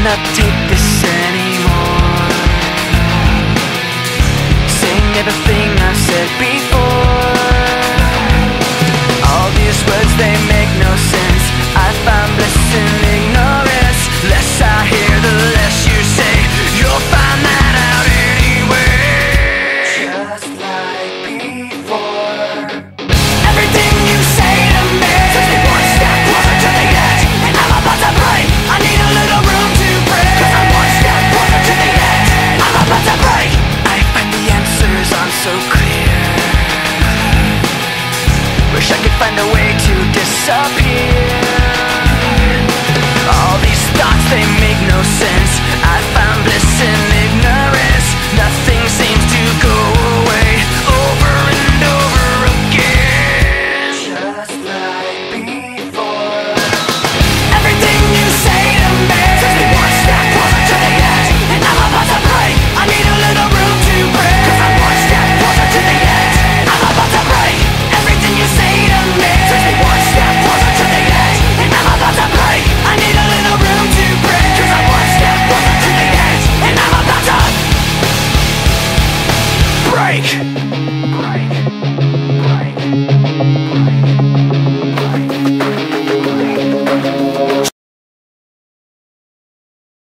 cannot take this anymore. Saying everything I've said before. All these words, they make no sense. I find bliss in ignorance. Less I hear, the less you say. You'll find that out anyway. Just like before. Everything you say to me takes me one step closer to the edge, and I'm about to break. I need a little room to break, 'cause I'm one step closer to the edge. I'm about to break. I find the answers aren't so clear. Wish I could find a way to disappear. All these thoughts, they make no sense. I found bliss in ignorance. Nothing seems to go away. Over and over again. Just like before. Everything you say to me takes me one step closer to the edge, and I'm about to break. I need a little room to break, 'cause I'm one step closer to the edge. I'm about to break. Everything you say to me takes me one step closer to the edge, and I'm about to break. I need a little room to break, 'cause I'm one step closer to the edge, and I'm about to break.